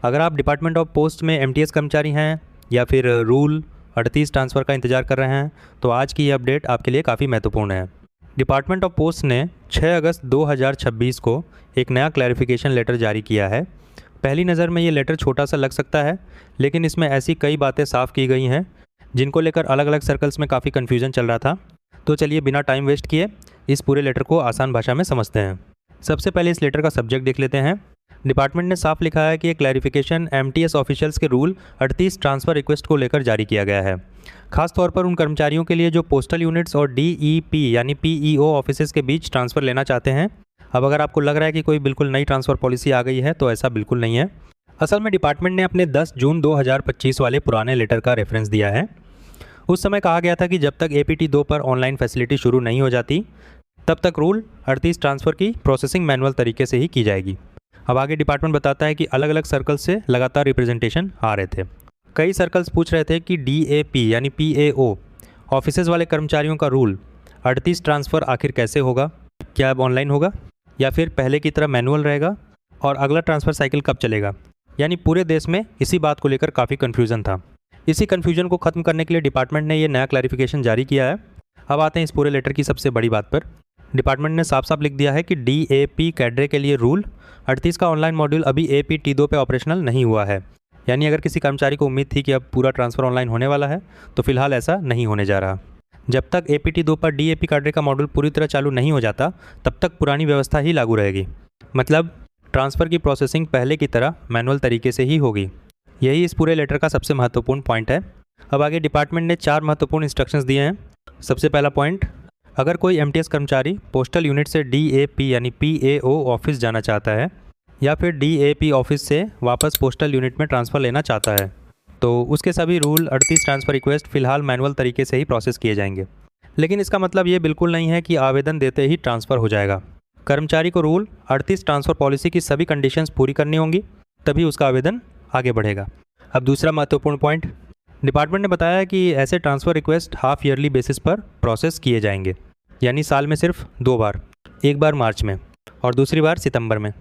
अगर आप department of post में एमटीएस कर्मचारी हैं या फिर रूल 38 ट्रांसफ़र का इंतज़ार कर रहे हैं तो आज की ये अपडेट आपके लिए काफ़ी महत्वपूर्ण है। डिपार्टमेंट ऑफ पोस्ट ने 6 अगस्त 2026 को एक नया क्लैरिफिकेशन लेटर जारी किया है। पहली नज़र में ये लेटर छोटा सा लग सकता है, लेकिन इसमें ऐसी कई बातें साफ़ की गई हैं जिनको लेकर अलग अलग सर्कल्स में काफ़ी कन्फ्यूज़न चल रहा था। तो चलिए बिना टाइम वेस्ट किए इस पूरे लेटर को आसान भाषा में समझते हैं। सबसे पहले इस लेटर का सब्जेक्ट देख लेते हैं। डिपार्टमेंट ने साफ लिखा है कि ये क्लैरिफिकेशन एमटीएस ऑफिशियल्स के रूल 38 ट्रांसफ़र रिक्वेस्ट को लेकर जारी किया गया है। खास तौर पर उन कर्मचारियों के लिए जो पोस्टल यूनिट्स और डीईपी यानी पीईओ ऑफिसेज के बीच ट्रांसफ़र लेना चाहते हैं। अब अगर आपको लग रहा है कि कोई बिल्कुल नई ट्रांसफ़र पॉलिसी आ गई है तो ऐसा बिल्कुल नहीं है। असल में डिपार्टमेंट ने अपने 10 जून 2025 वाले पुराने लेटर का रेफरेंस दिया है। उस समय कहा गया था कि जब तक APT 2 पर ऑनलाइन फैसिलिटी शुरू नहीं हो जाती तब तक रूल 38 ट्रांसफ़र की प्रोसेसिंग मैनुअल तरीके से ही की जाएगी। अब आगे डिपार्टमेंट बताता है कि अलग अलग सर्कल से लगातार रिप्रेजेंटेशन आ रहे थे। कई सर्कल्स पूछ रहे थे कि DAP यानी PAO ऑफिसेज वाले कर्मचारियों का रूल 38 ट्रांसफ़र आखिर कैसे होगा, क्या अब ऑनलाइन होगा या फिर पहले की तरह मैनुअल रहेगा, और अगला ट्रांसफ़र साइकिल कब चलेगा। यानी पूरे देश में इसी बात को लेकर काफ़ी कन्फ्यूज़न था। इसी कन्फ्यूजन को ख़त्म करने के लिए डिपार्टमेंट ने ये नया क्लैरिफिकेशन जारी किया है। अब आते हैं इस पूरे लेटर की सबसे बड़ी बात पर। डिपार्टमेंट ने साफ साफ लिख दिया है कि DAP कैडरे के लिए रूल 38 का ऑनलाइन मॉड्यूल अभी APT 2 पे ऑपरेशनल नहीं हुआ है। यानी अगर किसी कर्मचारी को उम्मीद थी कि अब पूरा ट्रांसफ़र ऑनलाइन होने वाला है तो फिलहाल ऐसा नहीं होने जा रहा। जब तक APT 2 पर DAP कैडरे का मॉड्यूल पूरी तरह चालू नहीं हो जाता तब तक पुरानी व्यवस्था ही लागू रहेगी। मतलब ट्रांसफ़र की प्रोसेसिंग पहले की तरह मैनुअल तरीके से ही होगी। यही इस पूरे लेटर का सबसे महत्वपूर्ण पॉइंट है। अब आगे डिपार्टमेंट ने 4 महत्वपूर्ण इंस्ट्रक्शंस दिए हैं। सबसे पहला पॉइंट, अगर कोई MTS कर्मचारी पोस्टल यूनिट से DAP यानी PAO ऑफिस जाना चाहता है या फिर DAP ऑफिस से वापस पोस्टल यूनिट में ट्रांसफ़र लेना चाहता है तो उसके सभी रूल 38 ट्रांसफ़र रिक्वेस्ट फ़िलहाल मैनुअल तरीके से ही प्रोसेस किए जाएंगे। लेकिन इसका मतलब ये बिल्कुल नहीं है कि आवेदन देते ही ट्रांसफ़र हो जाएगा। कर्मचारी को रूल 38 ट्रांसफ़र पॉलिसी की सभी कंडीशंस पूरी करनी होंगी, तभी उसका आवेदन आगे बढ़ेगा। अब दूसरा महत्वपूर्ण पॉइंट, डिपार्टमेंट ने बताया कि ऐसे transfer request half yearly basis पर प्रोसेस किए जाएंगे। यानी साल में सिर्फ 2 बार, एक बार मार्च में और दूसरी बार सितंबर में।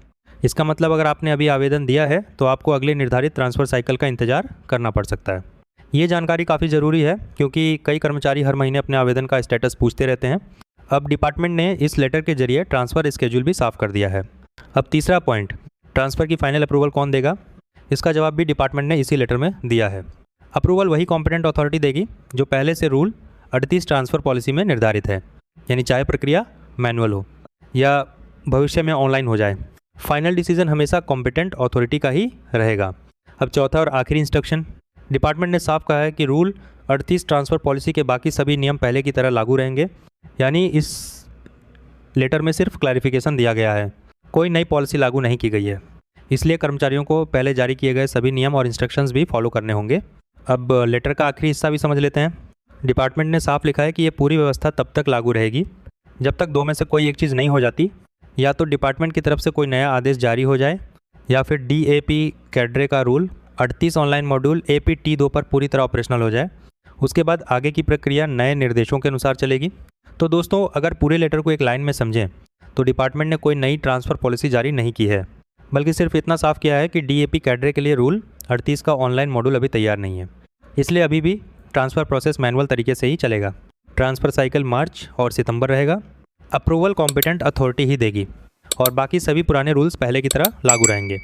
इसका मतलब अगर आपने अभी आवेदन दिया है तो आपको अगले निर्धारित ट्रांसफ़र साइकिल का इंतज़ार करना पड़ सकता है। ये जानकारी काफ़ी ज़रूरी है क्योंकि कई कर्मचारी हर महीने अपने आवेदन का स्टेटस पूछते रहते हैं। अब डिपार्टमेंट ने इस लेटर के जरिए ट्रांसफ़र स्केड्यूल भी साफ कर दिया है। अब तीसरा पॉइंट, ट्रांसफ़र की फाइनल अप्रूवल कौन देगा। इसका जवाब भी डिपार्टमेंट ने इसी लेटर में दिया है। अप्रूवल वही कॉम्पिटेंट अथॉरिटी देगी जो पहले से रूल 38 ट्रांसफ़र पॉलिसी में निर्धारित है। यानी चाहे प्रक्रिया मैनुअल हो या भविष्य में ऑनलाइन हो जाए, फाइनल डिसीजन हमेशा कॉम्पिटेंट अथॉरिटी का ही रहेगा। अब चौथा और आखिरी इंस्ट्रक्शन, डिपार्टमेंट ने साफ कहा है कि रूल 38 ट्रांसफ़र पॉलिसी के बाकी सभी नियम पहले की तरह लागू रहेंगे। यानी इस लेटर में सिर्फ क्लैरिफिकेशन दिया गया है, कोई नई पॉलिसी लागू नहीं की गई है। इसलिए कर्मचारियों को पहले जारी किए गए सभी नियम और इंस्ट्रक्शंस भी फॉलो करने होंगे। अब लेटर का आखिरी हिस्सा भी समझ लेते हैं। डिपार्टमेंट ने साफ लिखा है कि ये पूरी व्यवस्था तब तक लागू रहेगी जब तक 2 में से कोई एक चीज़ नहीं हो जाती। या तो डिपार्टमेंट की तरफ से कोई नया आदेश जारी हो जाए या फिर DAP कैडरे का रूल 38 ऑनलाइन मॉड्यूल APT 2 पर पूरी तरह ऑपरेशनल हो जाए। उसके बाद आगे की प्रक्रिया नए निर्देशों के अनुसार चलेगी। तो दोस्तों, अगर पूरे लेटर को एक लाइन में समझें तो डिपार्टमेंट ने कोई नई ट्रांसफ़र पॉलिसी जारी नहीं की है, बल्कि सिर्फ इतना साफ किया है कि DAP कैडरे के लिए रूल 38 का ऑनलाइन मॉड्यूल अभी तैयार नहीं है, इसलिए अभी भी ट्रांसफ़र प्रोसेस मैनुअल तरीके से ही चलेगा। ट्रांसफ़र साइकिल मार्च और सितंबर रहेगा। अप्रूवल कॉम्पिटेंट अथॉरिटी ही देगी और बाकी सभी पुराने रूल्स पहले की तरह लागू रहेंगे।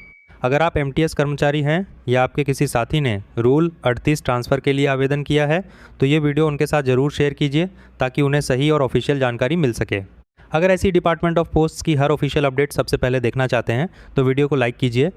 अगर आप MTS कर्मचारी हैं या आपके किसी साथी ने रूल 38 ट्रांसफ़र के लिए आवेदन किया है तो ये वीडियो उनके साथ ज़रूर शेयर कीजिए ताकि उन्हें सही और ऑफिशियल जानकारी मिल सके। अगर ऐसी डिपार्टमेंट ऑफ पोस्ट की हर ऑफिशियल अपडेट सबसे पहले देखना चाहते हैं तो वीडियो को लाइक कीजिए,